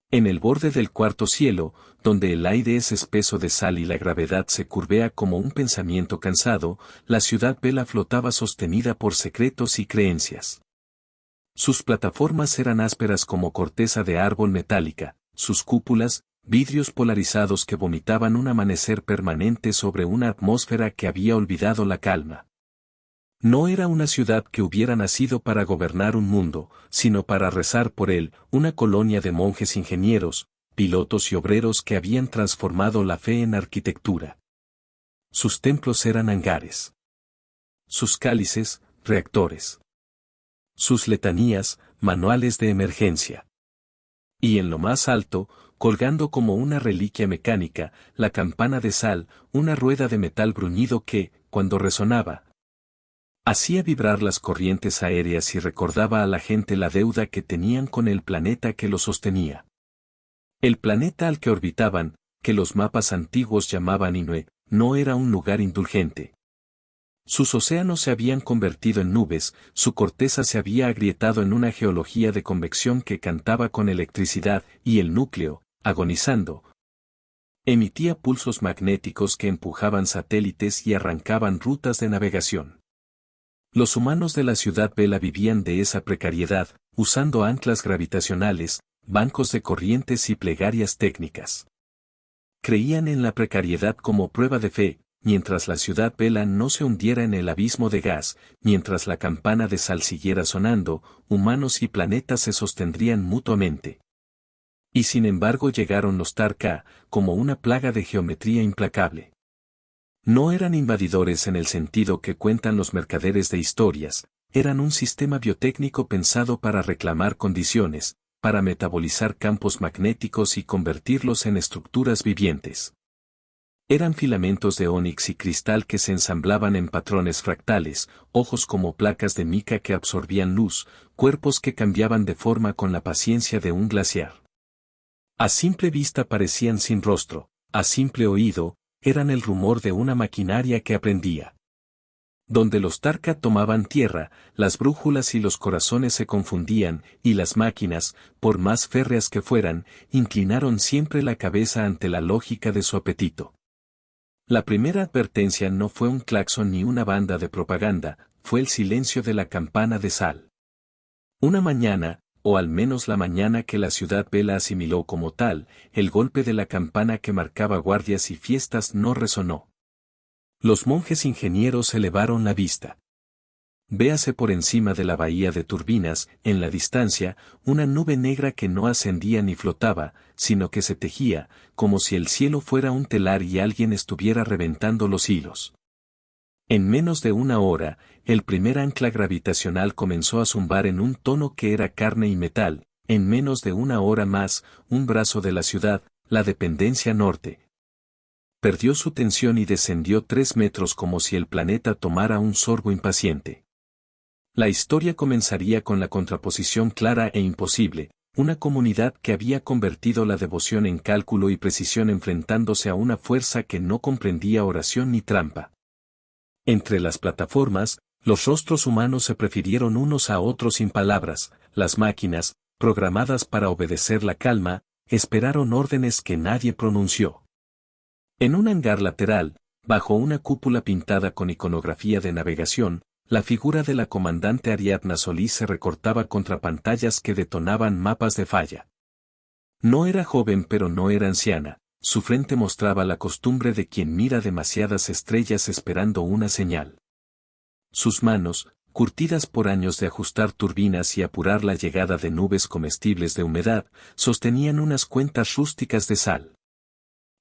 En el borde del cuarto cielo, donde el aire es espeso de sal y la gravedad se curvea como un pensamiento cansado, la ciudad vela flotaba sostenida por secretos y creencias. Sus plataformas eran ásperas como corteza de árbol metálica, sus cúpulas, vidrios polarizados que vomitaban un amanecer permanente sobre una atmósfera que había olvidado la calma. No era una ciudad que hubiera nacido para gobernar un mundo, sino para rezar por él, una colonia de monjes ingenieros, pilotos y obreros que habían transformado la fe en arquitectura. Sus templos eran hangares. Sus cálices, reactores. Sus letanías, manuales de emergencia. Y en lo más alto, colgando como una reliquia mecánica, la campana de sal, una rueda de metal bruñido que, cuando resonaba, hacía vibrar las corrientes aéreas y recordaba a la gente la deuda que tenían con el planeta que lo sostenía. El planeta al que orbitaban, que los mapas antiguos llamaban Inue, no era un lugar indulgente. Sus océanos se habían convertido en nubes, su corteza se había agrietado en una geología de convección que cantaba con electricidad, y el núcleo, agonizando, emitía pulsos magnéticos que empujaban satélites y arrancaban rutas de navegación. Los humanos de la ciudad vela vivían de esa precariedad, usando anclas gravitacionales, bancos de corrientes y plegarias técnicas. Creían en la precariedad como prueba de fe, mientras la ciudad vela no se hundiera en el abismo de gas, mientras la campana de sal siguiera sonando, humanos y planetas se sostendrían mutuamente. Y sin embargo llegaron los Tarka, como una plaga de geometría implacable. No eran invadidores en el sentido que cuentan los mercaderes de historias, eran un sistema biotécnico pensado para reclamar condiciones, para metabolizar campos magnéticos y convertirlos en estructuras vivientes. Eran filamentos de ónix y cristal que se ensamblaban en patrones fractales, ojos como placas de mica que absorbían luz, cuerpos que cambiaban de forma con la paciencia de un glaciar. A simple vista parecían sin rostro, a simple oído, eran el rumor de una maquinaria que aprendía. Donde los Tarka tomaban tierra, las brújulas y los corazones se confundían, y las máquinas, por más férreas que fueran, inclinaron siempre la cabeza ante la lógica de su apetito. La primera advertencia no fue un claxon ni una banda de propaganda, fue el silencio de la campana de sal. Una mañana, o al menos la mañana que la ciudad vela asimiló como tal, el golpe de la campana que marcaba guardias y fiestas no resonó. Los monjes ingenieros elevaron la vista. Véase por encima de la bahía de turbinas, en la distancia, una nube negra que no ascendía ni flotaba, sino que se tejía, como si el cielo fuera un telar y alguien estuviera reventando los hilos. En menos de una hora, el primer ancla gravitacional comenzó a zumbar en un tono que era carne y metal, en menos de una hora más, un brazo de la ciudad, la dependencia norte, perdió su tensión y descendió 3 metros como si el planeta tomara un sorbo impaciente. La historia comenzaría con la contraposición clara e imposible, una comunidad que había convertido la devoción en cálculo y precisión enfrentándose a una fuerza que no comprendía oración ni trampa. Entre las plataformas, los rostros humanos se prefirieron unos a otros sin palabras, las máquinas, programadas para obedecer la calma, esperaron órdenes que nadie pronunció. En un hangar lateral, bajo una cúpula pintada con iconografía de navegación, la figura de la comandante Ariadna Solís se recortaba contra pantallas que detonaban mapas de falla. No era joven pero no era anciana, su frente mostraba la costumbre de quien mira demasiadas estrellas esperando una señal. Sus manos, curtidas por años de ajustar turbinas y apurar la llegada de nubes comestibles de humedad, sostenían unas cuentas rústicas de sal.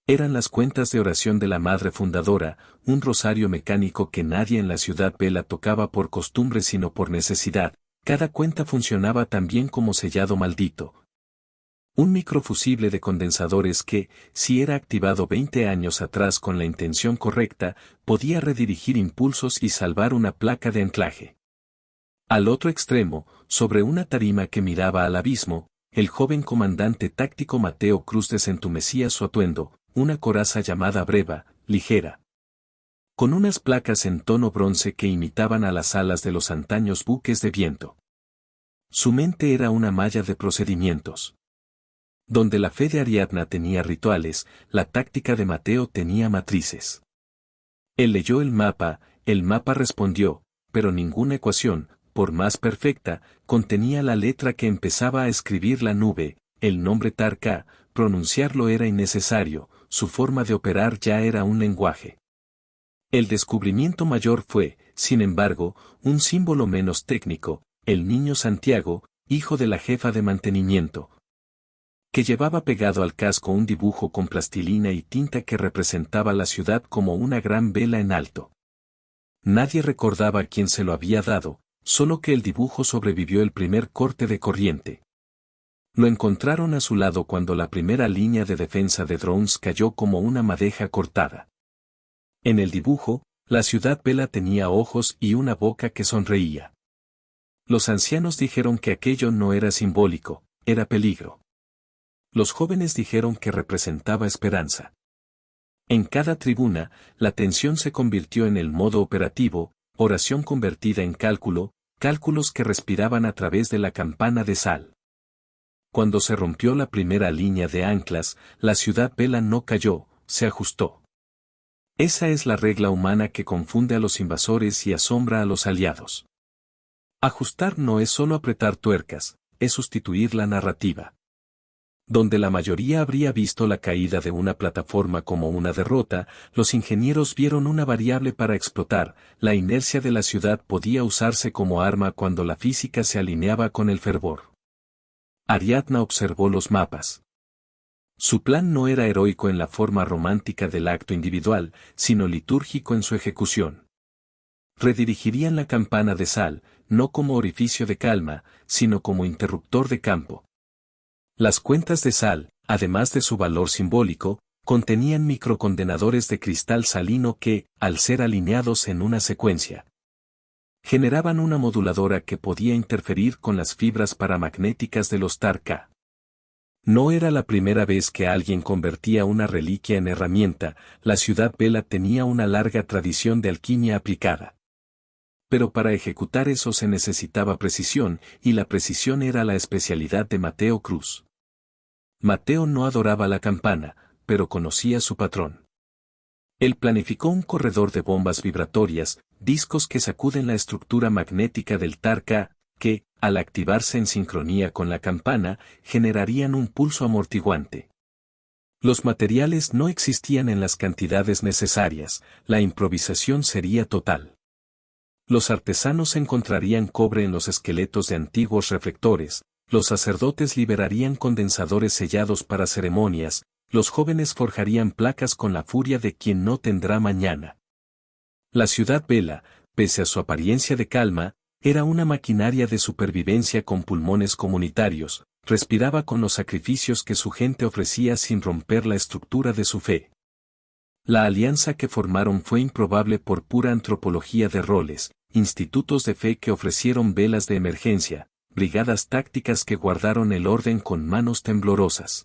Eran las cuentas de oración de la madre fundadora, un rosario mecánico que nadie en la ciudad vela tocaba por costumbre sino por necesidad, cada cuenta funcionaba tan bien como sellado maldito. Un microfusible de condensadores que, si era activado 20 años atrás con la intención correcta, podía redirigir impulsos y salvar una placa de anclaje. Al otro extremo, sobre una tarima que miraba al abismo, el joven comandante táctico Mateo Cruz desentumecía su atuendo, una coraza llamada breva, ligera, con unas placas en tono bronce que imitaban a las alas de los antaños buques de viento. Su mente era una malla de procedimientos. Donde la fe de Ariadna tenía rituales, la táctica de Mateo tenía matrices. Él leyó el mapa respondió, pero ninguna ecuación, por más perfecta, contenía la letra que empezaba a escribir la nube, el nombre Tarka, pronunciarlo era innecesario, su forma de operar ya era un lenguaje. El descubrimiento mayor fue, sin embargo, un símbolo menos técnico, el niño Santiago, hijo de la jefa de mantenimiento, que llevaba pegado al casco un dibujo con plastilina y tinta que representaba la ciudad como una gran vela en alto. Nadie recordaba quién se lo había dado, solo que el dibujo sobrevivió el primer corte de corriente. Lo encontraron a su lado cuando la primera línea de defensa de drones cayó como una madeja cortada. En el dibujo, la ciudad vela tenía ojos y una boca que sonreía. Los ancianos dijeron que aquello no era simbólico, era peligro. Los jóvenes dijeron que representaba esperanza. En cada tribuna, la tensión se convirtió en el modo operativo, oración convertida en cálculo, cálculos que respiraban a través de la campana de sal. Cuando se rompió la primera línea de anclas, la ciudad vela no cayó, se ajustó. Esa es la regla humana que confunde a los invasores y asombra a los aliados. Ajustar no es solo apretar tuercas, es sustituir la narrativa. Donde la mayoría habría visto la caída de una plataforma como una derrota, los ingenieros vieron una variable para explotar, la inercia de la ciudad podía usarse como arma cuando la física se alineaba con el fervor. Ariadna observó los mapas. Su plan no era heroico en la forma romántica del acto individual, sino litúrgico en su ejecución. Redirigirían la campana de sal, no como orificio de calma, sino como interruptor de campo. Las cuentas de sal, además de su valor simbólico, contenían microcondenadores de cristal salino que, al ser alineados en una secuencia, generaban una moduladora que podía interferir con las fibras paramagnéticas de los Tarka. No era la primera vez que alguien convertía una reliquia en herramienta, la ciudad vela tenía una larga tradición de alquimia aplicada. Pero para ejecutar eso se necesitaba precisión, y la precisión era la especialidad de Mateo Cruz. Mateo no adoraba la campana, pero conocía su patrón. Él planificó un corredor de bombas vibratorias, discos que sacuden la estructura magnética del Tarka, que, al activarse en sincronía con la campana, generarían un pulso amortiguante. Los materiales no existían en las cantidades necesarias, la improvisación sería total. Los artesanos encontrarían cobre en los esqueletos de antiguos reflectores, los sacerdotes liberarían condensadores sellados para ceremonias, los jóvenes forjarían placas con la furia de quien no tendrá mañana. La ciudad vela, pese a su apariencia de calma, era una maquinaria de supervivencia con pulmones comunitarios, respiraba con los sacrificios que su gente ofrecía sin romper la estructura de su fe. La alianza que formaron fue improbable por pura antropología de roles, institutos de fe que ofrecieron velas de emergencia, brigadas tácticas que guardaron el orden con manos temblorosas.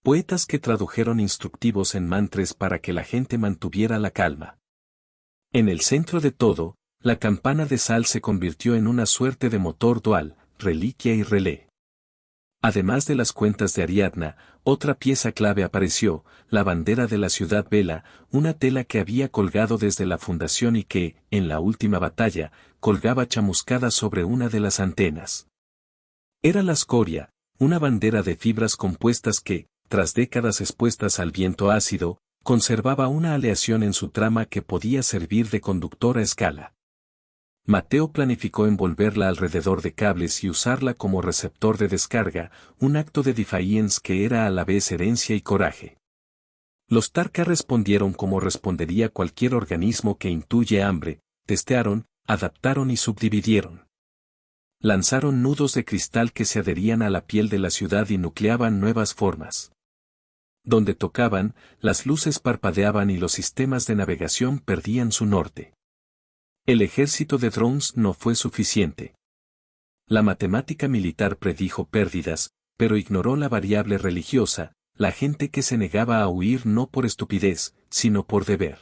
Poetas que tradujeron instructivos en mantras para que la gente mantuviera la calma. En el centro de todo, la campana de sal se convirtió en una suerte de motor dual, reliquia y relé. Además de las cuentas de Ariadna, otra pieza clave apareció, la bandera de la ciudad vela, una tela que había colgado desde la fundación y que, en la última batalla, colgaba chamuscada sobre una de las antenas. Era la escoria, una bandera de fibras compuestas que, tras décadas expuestas al viento ácido, conservaba una aleación en su trama que podía servir de conductor a escala. Mateo planificó envolverla alrededor de cables y usarla como receptor de descarga, un acto de defiance que era a la vez herencia y coraje. Los Tarka respondieron como respondería cualquier organismo que intuye hambre, testearon, adaptaron y subdividieron. Lanzaron nudos de cristal que se adherían a la piel de la ciudad y nucleaban nuevas formas. Donde tocaban, las luces parpadeaban y los sistemas de navegación perdían su norte. El ejército de drones no fue suficiente. La matemática militar predijo pérdidas, pero ignoró la variable religiosa, la gente que se negaba a huir no por estupidez, sino por deber.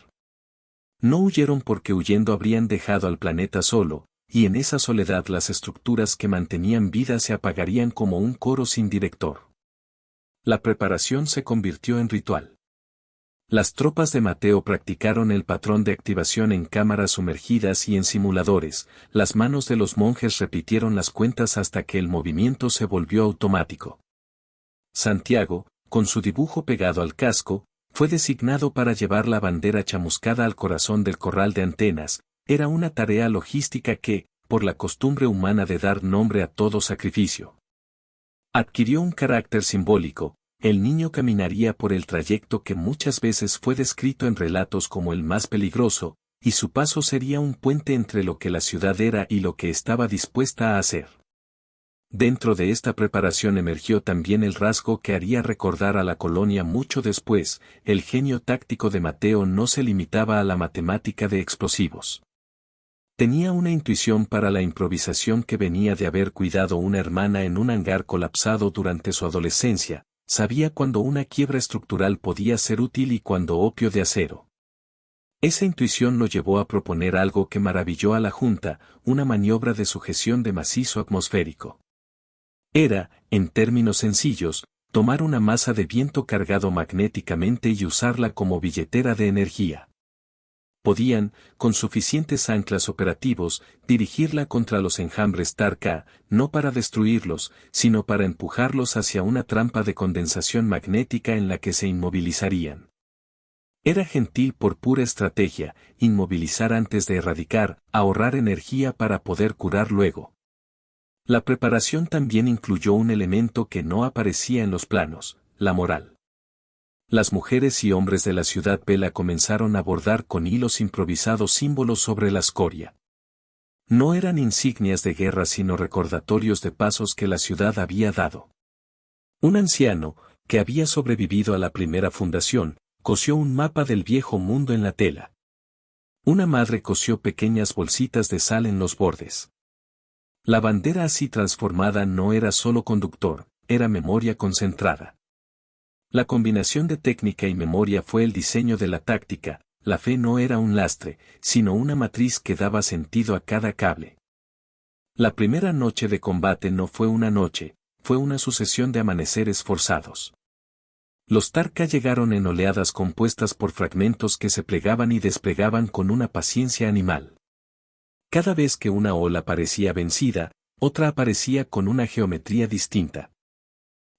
No huyeron porque huyendo habrían dejado al planeta solo, y en esa soledad las estructuras que mantenían vida se apagarían como un coro sin director. La preparación se convirtió en ritual. Las tropas de Mateo practicaron el patrón de activación en cámaras sumergidas y en simuladores, las manos de los monjes repitieron las cuentas hasta que el movimiento se volvió automático. Santiago, con su dibujo pegado al casco, fue designado para llevar la bandera chamuscada al corazón del corral de antenas. Era una tarea logística que, por la costumbre humana de dar nombre a todo sacrificio, adquirió un carácter simbólico. El niño caminaría por el trayecto que muchas veces fue descrito en relatos como el más peligroso, y su paso sería un puente entre lo que la ciudad era y lo que estaba dispuesta a hacer. Dentro de esta preparación emergió también el rasgo que haría recordar a la colonia mucho después: el genio táctico de Mateo no se limitaba a la matemática de explosivos. Tenía una intuición para la improvisación que venía de haber cuidado una hermana en un hangar colapsado durante su adolescencia. Sabía cuándo una quiebra estructural podía ser útil y cuándo opio de acero. Esa intuición lo llevó a proponer algo que maravilló a la Junta, una maniobra de sujeción de macizo atmosférico. Era, en términos sencillos, tomar una masa de viento cargado magnéticamente y usarla como billetera de energía. Podían, con suficientes anclas operativos, dirigirla contra los enjambres Tar-K, no para destruirlos, sino para empujarlos hacia una trampa de condensación magnética en la que se inmovilizarían. Era gentil por pura estrategia, inmovilizar antes de erradicar, ahorrar energía para poder curar luego. La preparación también incluyó un elemento que no aparecía en los planos: la moral. Las mujeres y hombres de la ciudad vela comenzaron a bordar con hilos improvisados símbolos sobre la escoria. No eran insignias de guerra sino recordatorios de pasos que la ciudad había dado. Un anciano, que había sobrevivido a la primera fundación, cosió un mapa del viejo mundo en la tela. Una madre cosió pequeñas bolsitas de sal en los bordes. La bandera así transformada no era solo conductor, era memoria concentrada. La combinación de técnica y memoria fue el diseño de la táctica. La fe no era un lastre, sino una matriz que daba sentido a cada cable. La primera noche de combate no fue una noche, fue una sucesión de amaneceres forzados. Los Tar-K llegaron en oleadas compuestas por fragmentos que se plegaban y desplegaban con una paciencia animal. Cada vez que una ola parecía vencida, otra aparecía con una geometría distinta.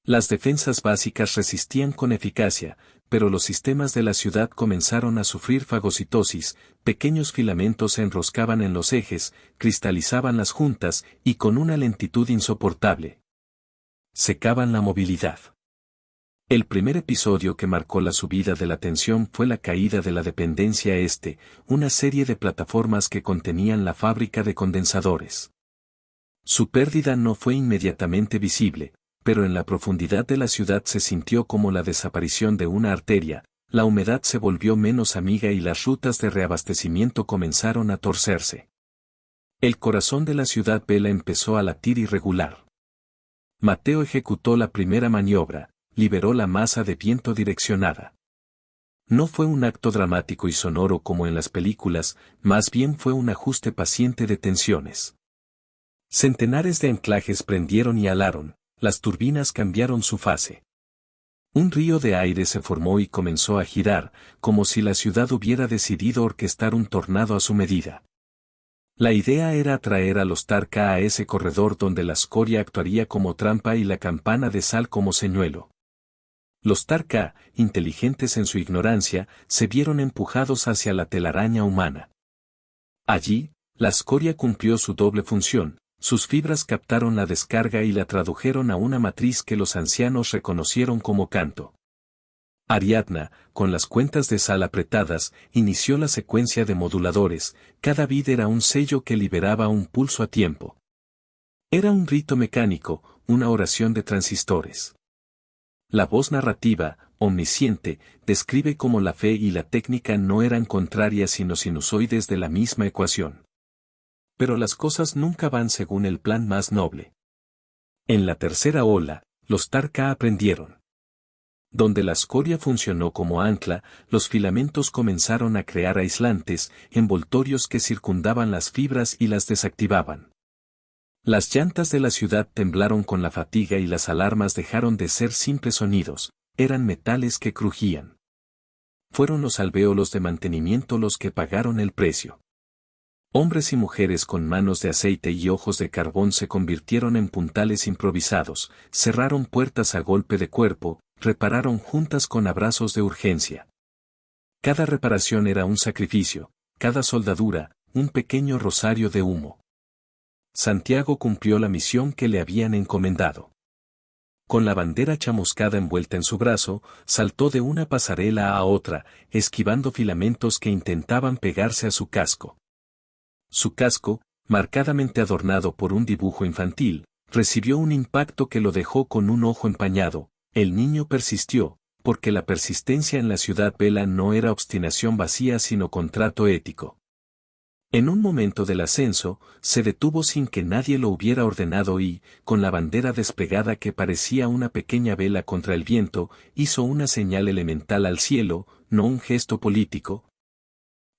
Las defensas básicas resistían con eficacia, pero los sistemas de la ciudad comenzaron a sufrir fagocitosis. Pequeños filamentos se enroscaban en los ejes, cristalizaban las juntas, y con una lentitud insoportable secaban la movilidad. El primer episodio que marcó la subida de la tensión fue la caída de la dependencia este, una serie de plataformas que contenían la fábrica de condensadores. Su pérdida no fue inmediatamente visible, pero en la profundidad de la ciudad se sintió como la desaparición de una arteria. La humedad se volvió menos amiga y las rutas de reabastecimiento comenzaron a torcerse. El corazón de la ciudad vela empezó a latir irregular. Mateo ejecutó la primera maniobra, liberó la masa de viento direccionada. No fue un acto dramático y sonoro como en las películas, más bien fue un ajuste paciente de tensiones. Centenares de anclajes prendieron y alaron. Las turbinas cambiaron su fase. Un río de aire se formó y comenzó a girar, como si la ciudad hubiera decidido orquestar un tornado a su medida. La idea era atraer a los Tar-K a ese corredor donde la escoria actuaría como trampa y la campana de sal como señuelo. Los Tar-K, inteligentes en su ignorancia, se vieron empujados hacia la telaraña humana. Allí, la escoria cumplió su doble función. Sus fibras captaron la descarga y la tradujeron a una matriz que los ancianos reconocieron como canto. Ariadna, con las cuentas de sal apretadas, inició la secuencia de moduladores. Cada bit era un sello que liberaba un pulso a tiempo. Era un rito mecánico, una oración de transistores. La voz narrativa, omnisciente, describe cómo la fe y la técnica no eran contrarias sino sinusoides de la misma ecuación. Pero las cosas nunca van según el plan más noble. En la tercera ola, los Tar-K aprendieron. Donde la escoria funcionó como ancla, los filamentos comenzaron a crear aislantes, envoltorios que circundaban las fibras y las desactivaban. Las llantas de la ciudad temblaron con la fatiga y las alarmas dejaron de ser simples sonidos, eran metales que crujían. Fueron los alvéolos de mantenimiento los que pagaron el precio. Hombres y mujeres con manos de aceite y ojos de carbón se convirtieron en puntales improvisados, cerraron puertas a golpe de cuerpo, repararon juntas con abrazos de urgencia. Cada reparación era un sacrificio, cada soldadura, un pequeño rosario de humo. Santiago cumplió la misión que le habían encomendado. Con la bandera chamuscada envuelta en su brazo, saltó de una pasarela a otra, esquivando filamentos que intentaban pegarse a su casco. Su casco, marcadamente adornado por un dibujo infantil, recibió un impacto que lo dejó con un ojo empañado. El niño persistió, porque la persistencia en la ciudad vela no era obstinación vacía sino contrato ético. En un momento del ascenso, se detuvo sin que nadie lo hubiera ordenado y, con la bandera desplegada que parecía una pequeña vela contra el viento, hizo una señal elemental al cielo, no un gesto político,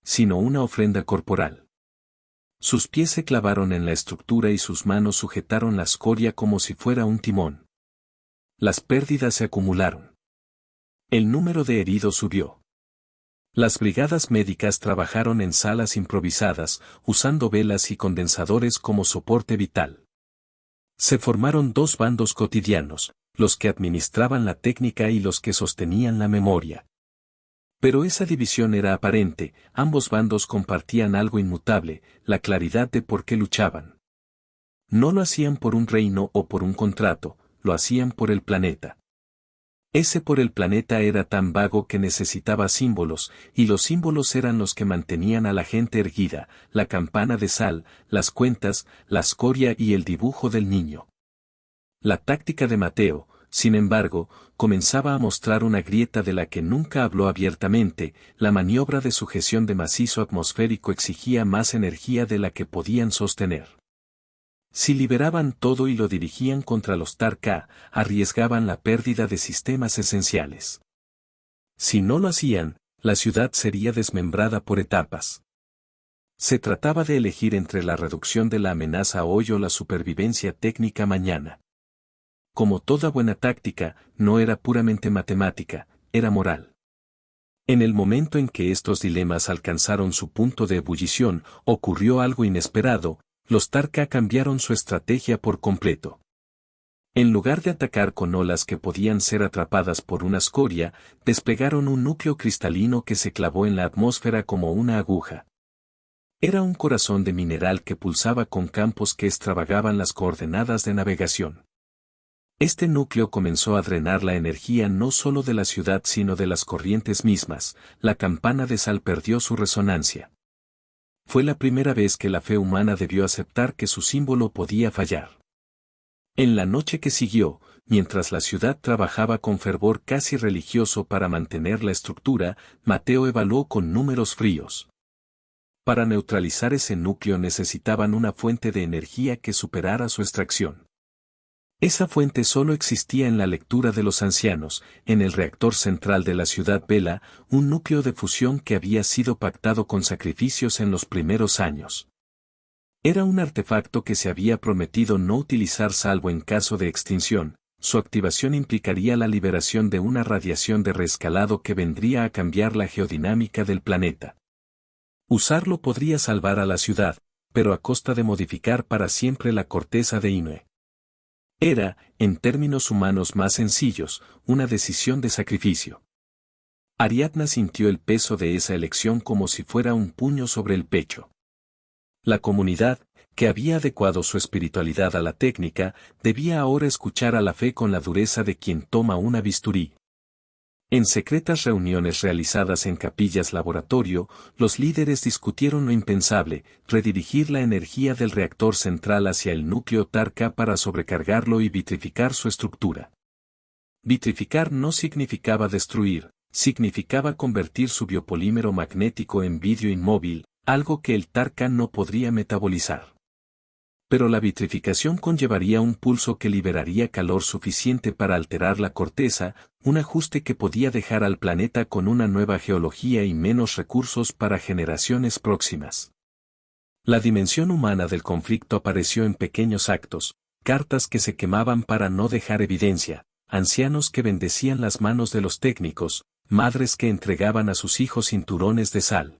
sino una ofrenda corporal. Sus pies se clavaron en la estructura y sus manos sujetaron la escoria como si fuera un timón. Las pérdidas se acumularon. El número de heridos subió. Las brigadas médicas trabajaron en salas improvisadas, usando velas y condensadores como soporte vital. Se formaron dos bandos cotidianos, los que administraban la técnica y los que sostenían la memoria. Pero esa división era aparente, ambos bandos compartían algo inmutable, la claridad de por qué luchaban. No lo hacían por un reino o por un contrato, lo hacían por el planeta. Ese por el planeta era tan vago que necesitaba símbolos, y los símbolos eran los que mantenían a la gente erguida, la campana de sal, las cuentas, la escoria y el dibujo del niño. La táctica de Mateo, sin embargo, comenzaba a mostrar una grieta de la que nunca habló abiertamente. La maniobra de sujeción de macizo atmosférico exigía más energía de la que podían sostener. Si liberaban todo y lo dirigían contra los Tar-K, arriesgaban la pérdida de sistemas esenciales. Si no lo hacían, la ciudad sería desmembrada por etapas. Se trataba de elegir entre la reducción de la amenaza hoy o la supervivencia técnica mañana. Como toda buena táctica, no era puramente matemática, era moral. En el momento en que estos dilemas alcanzaron su punto de ebullición, ocurrió algo inesperado. Los Tar-K cambiaron su estrategia por completo. En lugar de atacar con olas que podían ser atrapadas por una escoria, desplegaron un núcleo cristalino que se clavó en la atmósfera como una aguja. Era un corazón de mineral que pulsaba con campos que extravagaban las coordenadas de navegación. Este núcleo comenzó a drenar la energía no solo de la ciudad sino de las corrientes mismas. La campana de sal perdió su resonancia. Fue la primera vez que la fe humana debió aceptar que su símbolo podía fallar. En la noche que siguió, mientras la ciudad trabajaba con fervor casi religioso para mantener la estructura, Mateo evaluó con números fríos. Para neutralizar ese núcleo necesitaban una fuente de energía que superara su extracción. Esa fuente solo existía en la lectura de los ancianos, en el reactor central de la ciudad Vela, un núcleo de fusión que había sido pactado con sacrificios en los primeros años. Era un artefacto que se había prometido no utilizar salvo en caso de extinción. Su activación implicaría la liberación de una radiación de reescalado que vendría a cambiar la geodinámica del planeta. Usarlo podría salvar a la ciudad, pero a costa de modificar para siempre la corteza de Inoue. Era, en términos humanos más sencillos, una decisión de sacrificio. Ariadna sintió el peso de esa elección como si fuera un puño sobre el pecho. La comunidad, que había adecuado su espiritualidad a la técnica, debía ahora escuchar a la fe con la dureza de quien toma una bisturí. En secretas reuniones realizadas en capillas laboratorio, los líderes discutieron lo impensable, redirigir la energía del reactor central hacia el núcleo Tar-K para sobrecargarlo y vitrificar su estructura. Vitrificar no significaba destruir, significaba convertir su biopolímero magnético en vidrio inmóvil, algo que el Tar-K no podría metabolizar. Pero la vitrificación conllevaría un pulso que liberaría calor suficiente para alterar la corteza, un ajuste que podía dejar al planeta con una nueva geología y menos recursos para generaciones próximas. La dimensión humana del conflicto apareció en pequeños actos, cartas que se quemaban para no dejar evidencia, ancianos que bendecían las manos de los técnicos, madres que entregaban a sus hijos cinturones de sal.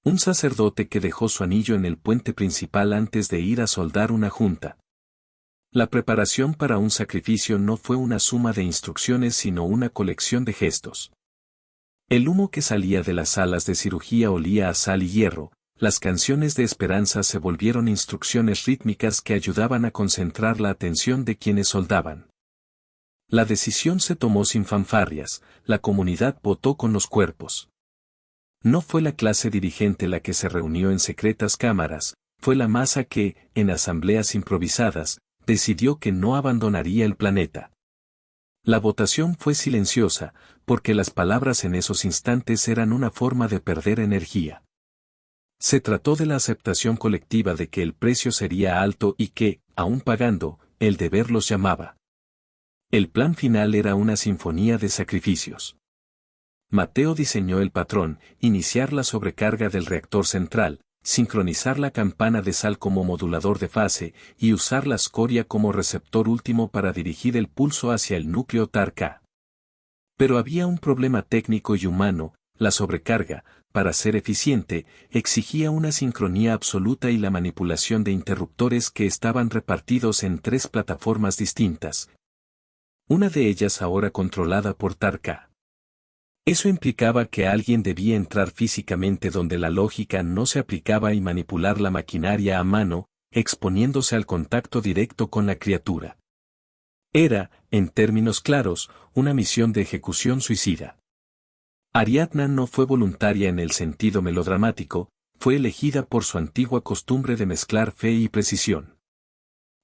Un sacerdote que dejó su anillo en el puente principal antes de ir a soldar una junta. La preparación para un sacrificio no fue una suma de instrucciones sino una colección de gestos. El humo que salía de las salas de cirugía olía a sal y hierro, las canciones de esperanza se volvieron instrucciones rítmicas que ayudaban a concentrar la atención de quienes soldaban. La decisión se tomó sin fanfarrias, la comunidad votó con los cuerpos. No fue la clase dirigente la que se reunió en secretas cámaras, fue la masa que, en asambleas improvisadas, decidió que no abandonaría el planeta. La votación fue silenciosa, porque las palabras en esos instantes eran una forma de perder energía. Se trató de la aceptación colectiva de que el precio sería alto y que, aún pagando, el deber los llamaba. El plan final era una sinfonía de sacrificios. Mateo diseñó el patrón, iniciar la sobrecarga del reactor central, sincronizar la campana de sal como modulador de fase y usar la escoria como receptor último para dirigir el pulso hacia el núcleo TAR-K. Pero había un problema técnico y humano, la sobrecarga, para ser eficiente, exigía una sincronía absoluta y la manipulación de interruptores que estaban repartidos en 3 plataformas distintas. Una de ellas ahora controlada por TAR-K. Eso implicaba que alguien debía entrar físicamente donde la lógica no se aplicaba y manipular la maquinaria a mano, exponiéndose al contacto directo con la criatura. Era, en términos claros, una misión de ejecución suicida. Ariadna no fue voluntaria en el sentido melodramático, fue elegida por su antigua costumbre de mezclar fe y precisión.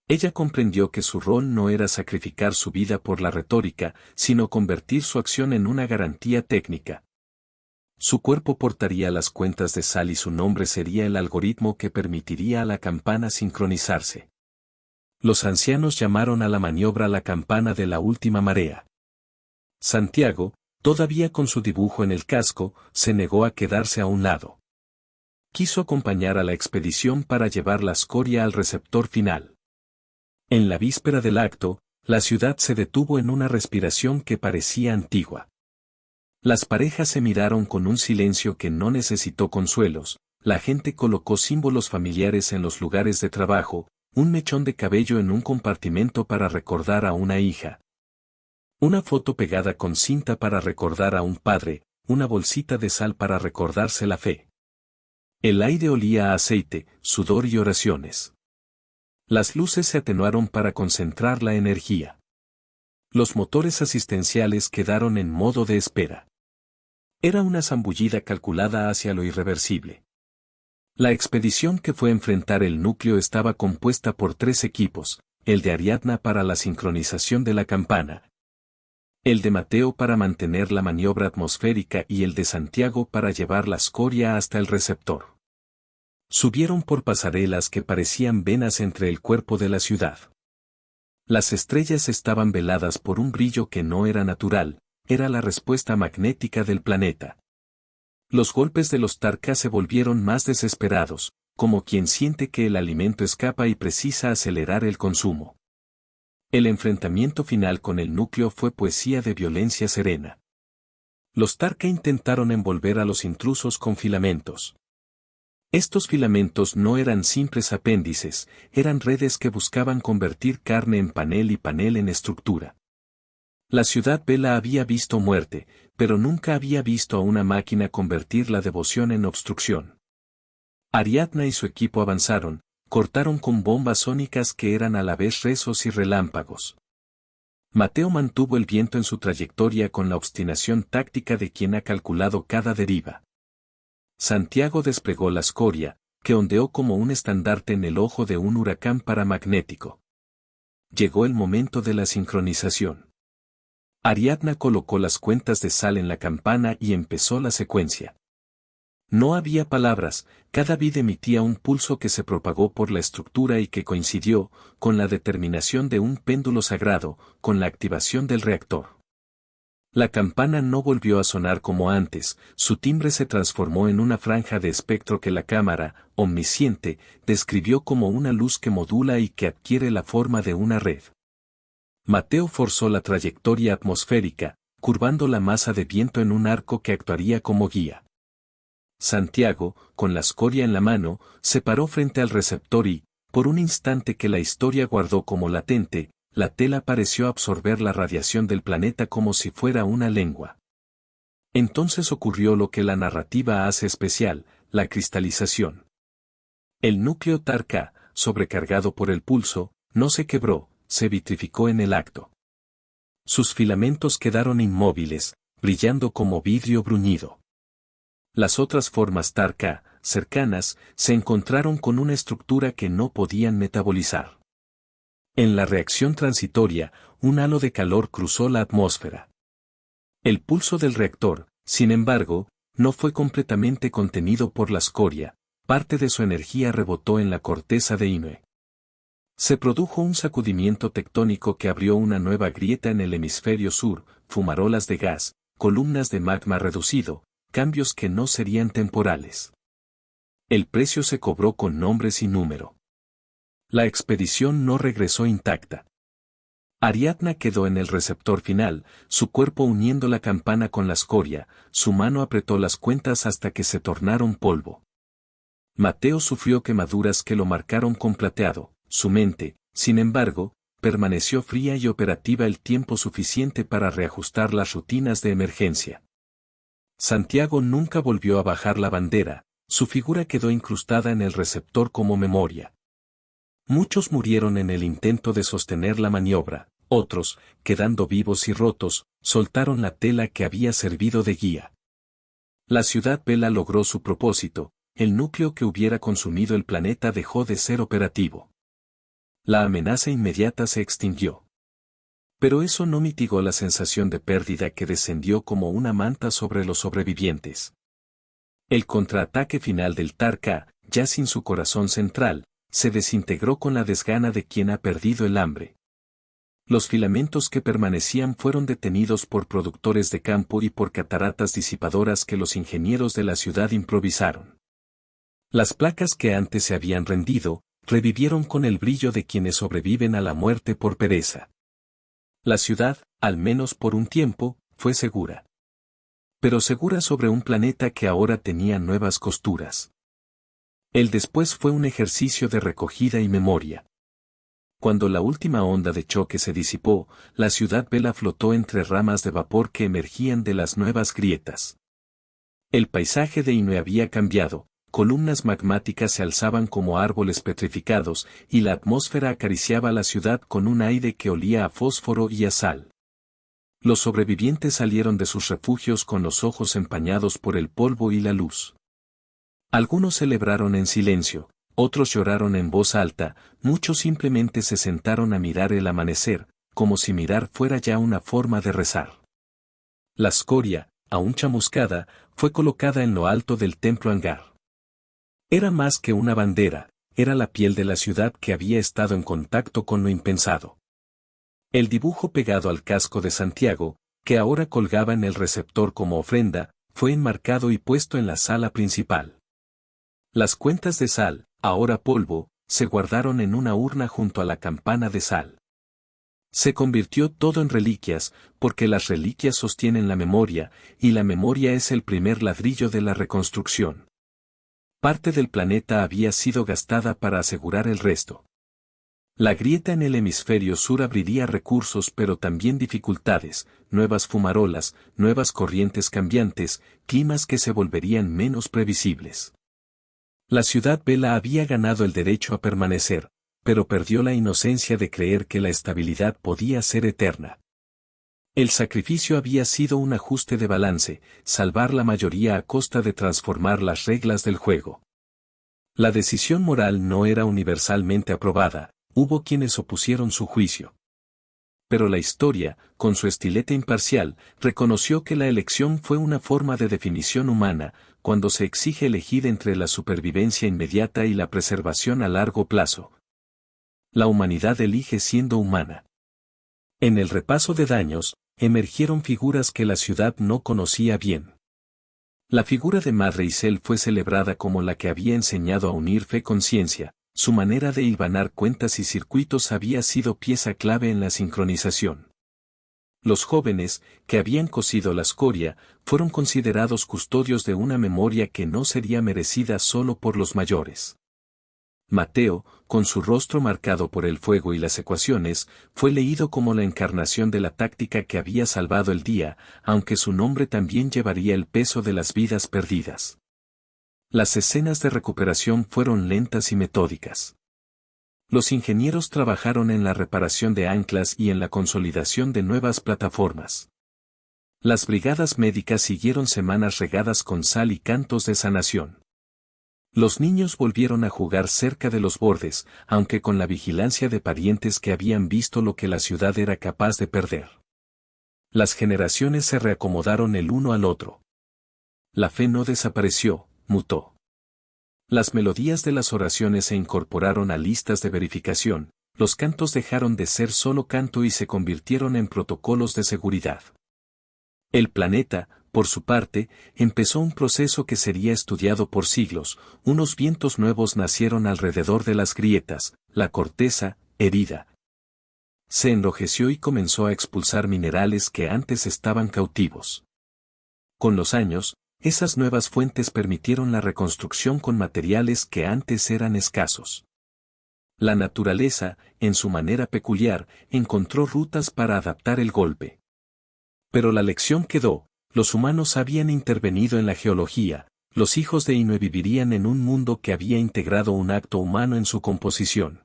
Ella comprendió que su rol no era sacrificar su vida por la retórica, sino convertir su acción en una garantía técnica. Su cuerpo portaría las cuentas de sal y su nombre sería el algoritmo que permitiría a la campana sincronizarse. Los ancianos llamaron a la maniobra la campana de la última marea. Santiago, todavía con su dibujo en el casco, se negó a quedarse a un lado. Quiso acompañar a la expedición para llevar la escoria al receptor final. En la víspera del acto, la ciudad se detuvo en una respiración que parecía antigua. Las parejas se miraron con un silencio que no necesitó consuelos, la gente colocó símbolos familiares en los lugares de trabajo, un mechón de cabello en un compartimento para recordar a una hija. Una foto pegada con cinta para recordar a un padre, una bolsita de sal para recordarse la fe. El aire olía a aceite, sudor y oraciones. Las luces se atenuaron para concentrar la energía. Los motores asistenciales quedaron en modo de espera. Era una zambullida calculada hacia lo irreversible. La expedición que fue a enfrentar el núcleo estaba compuesta por 3 equipos, el de Ariadna para la sincronización de la campana, el de Mateo para mantener la maniobra atmosférica y el de Santiago para llevar la escoria hasta el receptor. Subieron por pasarelas que parecían venas entre el cuerpo de la ciudad. Las estrellas estaban veladas por un brillo que no era natural, era la respuesta magnética del planeta. Los golpes de los TAR-K se volvieron más desesperados, como quien siente que el alimento escapa y precisa acelerar el consumo. El enfrentamiento final con el núcleo fue poesía de violencia serena. Los TAR-K intentaron envolver a los intrusos con filamentos. Estos filamentos no eran simples apéndices, eran redes que buscaban convertir carne en panel y panel en estructura. La ciudad Vela había visto muerte, pero nunca había visto a una máquina convertir la devoción en obstrucción. Ariadna y su equipo avanzaron, cortaron con bombas sónicas que eran a la vez rezos y relámpagos. Mateo mantuvo el viento en su trayectoria con la obstinación táctica de quien ha calculado cada deriva. Santiago desplegó la escoria, que ondeó como un estandarte en el ojo de un huracán paramagnético. Llegó el momento de la sincronización. Ariadna colocó las cuentas de sal en la campana y empezó la secuencia. No había palabras, cada vid emitía un pulso que se propagó por la estructura y que coincidió, con la determinación de un péndulo sagrado, con la activación del reactor. La campana no volvió a sonar como antes, su timbre se transformó en una franja de espectro que la cámara, omnisciente, describió como una luz que modula y que adquiere la forma de una red. Mateo forzó la trayectoria atmosférica, curvando la masa de viento en un arco que actuaría como guía. Santiago, con la escoria en la mano, se paró frente al receptor y, por un instante que la historia guardó como latente, la tela pareció absorber la radiación del planeta como si fuera una lengua. Entonces ocurrió lo que la narrativa hace especial, la cristalización. El núcleo Tar-K, sobrecargado por el pulso, no se quebró, se vitrificó en el acto. Sus filamentos quedaron inmóviles, brillando como vidrio bruñido. Las otras formas Tar-K, cercanas, se encontraron con una estructura que no podían metabolizar. En la reacción transitoria, un halo de calor cruzó la atmósfera. El pulso del reactor, sin embargo, no fue completamente contenido por la escoria, parte de su energía rebotó en la corteza de Inoue. Se produjo un sacudimiento tectónico que abrió una nueva grieta en el hemisferio sur, fumarolas de gas, columnas de magma reducido, cambios que no serían temporales. El precio se cobró con nombres y número. La expedición no regresó intacta. Ariadna quedó en el receptor final, su cuerpo uniendo la campana con la escoria, su mano apretó las cuentas hasta que se tornaron polvo. Mateo sufrió quemaduras que lo marcaron con plateado, su mente, sin embargo, permaneció fría y operativa el tiempo suficiente para reajustar las rutinas de emergencia. Santiago nunca volvió a bajar la bandera, su figura quedó incrustada en el receptor como memoria. Muchos murieron en el intento de sostener la maniobra, otros, quedando vivos y rotos, soltaron la tela que había servido de guía. La ciudad Vela logró su propósito, el núcleo que hubiera consumido el planeta dejó de ser operativo. La amenaza inmediata se extinguió. Pero eso no mitigó la sensación de pérdida que descendió como una manta sobre los sobrevivientes. El contraataque final del Tar-K, ya sin su corazón central, se desintegró con la desgana de quien ha perdido el hambre. Los filamentos que permanecían fueron detenidos por productores de campo y por cataratas disipadoras que los ingenieros de la ciudad improvisaron. Las placas que antes se habían rendido, revivieron con el brillo de quienes sobreviven a la muerte por pereza. La ciudad, al menos por un tiempo, fue segura. Pero segura sobre un planeta que ahora tenía nuevas costuras. El después fue un ejercicio de recogida y memoria. Cuando la última onda de choque se disipó, la ciudad Vela flotó entre ramas de vapor que emergían de las nuevas grietas. El paisaje de Inoue había cambiado, columnas magmáticas se alzaban como árboles petrificados, y la atmósfera acariciaba la ciudad con un aire que olía a fósforo y a sal. Los sobrevivientes salieron de sus refugios con los ojos empañados por el polvo y la luz. Algunos celebraron en silencio, otros lloraron en voz alta, muchos simplemente se sentaron a mirar el amanecer, como si mirar fuera ya una forma de rezar. La escoria, aún chamuscada, fue colocada en lo alto del templo hangar. Era más que una bandera, era la piel de la ciudad que había estado en contacto con lo impensado. El dibujo pegado al casco de Santiago, que ahora colgaba en el receptor como ofrenda, fue enmarcado y puesto en la sala principal. Las cuentas de sal, ahora polvo, se guardaron en una urna junto a la campana de sal. Se convirtió todo en reliquias, porque las reliquias sostienen la memoria, y la memoria es el primer ladrillo de la reconstrucción. Parte del planeta había sido gastada para asegurar el resto. La grieta en el hemisferio sur abriría recursos pero también dificultades, nuevas fumarolas, nuevas corrientes cambiantes, climas que se volverían menos previsibles. La ciudad Vela había ganado el derecho a permanecer, pero perdió la inocencia de creer que la estabilidad podía ser eterna. El sacrificio había sido un ajuste de balance, salvar la mayoría a costa de transformar las reglas del juego. La decisión moral no era universalmente aprobada, hubo quienes opusieron su juicio. Pero la historia, con su estilete imparcial, reconoció que la elección fue una forma de definición humana, cuando se exige elegir entre la supervivencia inmediata y la preservación a largo plazo. La humanidad elige siendo humana. En el repaso de daños, emergieron figuras que la ciudad no conocía bien. La figura de Madre Isel fue celebrada como la que había enseñado a unir fe con ciencia, su manera de hilvanar cuentas y circuitos había sido pieza clave en la sincronización. Los jóvenes, que habían cosido la escoria, fueron considerados custodios de una memoria que no sería merecida solo por los mayores. Mateo, con su rostro marcado por el fuego y las ecuaciones, fue leído como la encarnación de la táctica que había salvado el día, aunque su nombre también llevaría el peso de las vidas perdidas. Las escenas de recuperación fueron lentas y metódicas. Los ingenieros trabajaron en la reparación de anclas y en la consolidación de nuevas plataformas. Las brigadas médicas siguieron semanas regadas con sal y cantos de sanación. Los niños volvieron a jugar cerca de los bordes, aunque con la vigilancia de parientes que habían visto lo que la ciudad era capaz de perder. Las generaciones se reacomodaron el uno al otro. La fe no desapareció, mutó. Las melodías de las oraciones se incorporaron a listas de verificación, los cantos dejaron de ser solo canto y se convirtieron en protocolos de seguridad. El planeta, por su parte, empezó un proceso que sería estudiado por siglos, unos vientos nuevos nacieron alrededor de las grietas, la corteza, herida. Se enrojeció y comenzó a expulsar minerales que antes estaban cautivos. Con los años, esas nuevas fuentes permitieron la reconstrucción con materiales que antes eran escasos. La naturaleza, en su manera peculiar, encontró rutas para adaptar el golpe. Pero la lección quedó, los humanos habían intervenido en la geología, los hijos de Inue vivirían en un mundo que había integrado un acto humano en su composición.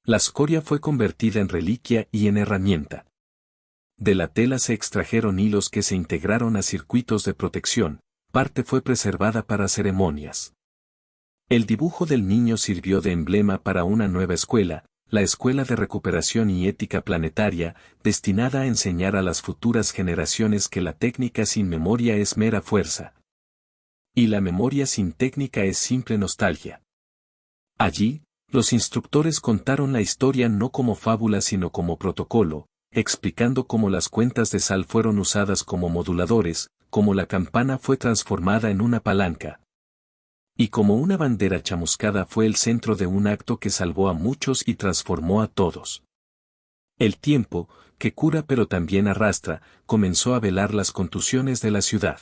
La escoria fue convertida en reliquia y en herramienta. De la tela se extrajeron hilos que se integraron a circuitos de protección, parte fue preservada para ceremonias. El dibujo del niño sirvió de emblema para una nueva escuela, la Escuela de Recuperación y Ética Planetaria, destinada a enseñar a las futuras generaciones que la técnica sin memoria es mera fuerza. Y la memoria sin técnica es simple nostalgia. Allí, los instructores contaron la historia no como fábula sino como protocolo, explicando cómo las cuentas de sal fueron usadas como moduladores, cómo la campana fue transformada en una palanca. Y como una bandera chamuscada fue el centro de un acto que salvó a muchos y transformó a todos. El tiempo, que cura pero también arrastra, comenzó a velar las contusiones de la ciudad.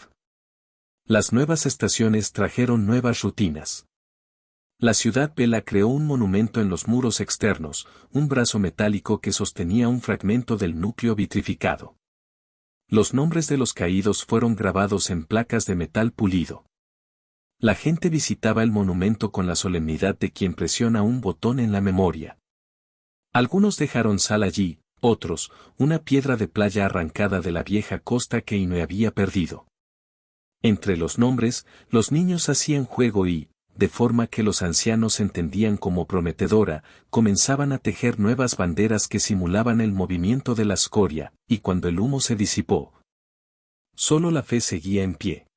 Las nuevas estaciones trajeron nuevas rutinas. La ciudad vela creó un monumento en los muros externos, un brazo metálico que sostenía un fragmento del núcleo vitrificado. Los nombres de los caídos fueron grabados en placas de metal pulido. La gente visitaba el monumento con la solemnidad de quien presiona un botón en la memoria. Algunos dejaron sal allí, otros, una piedra de playa arrancada de la vieja costa que Inue había perdido. Entre los nombres, los niños hacían juego y, de forma que los ancianos entendían como prometedora, comenzaban a tejer nuevas banderas que simulaban el movimiento de la escoria, y cuando el humo se disipó, solo la fe seguía en pie.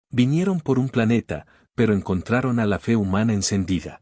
Vinieron por un planeta, pero encontraron a la fe humana encendida.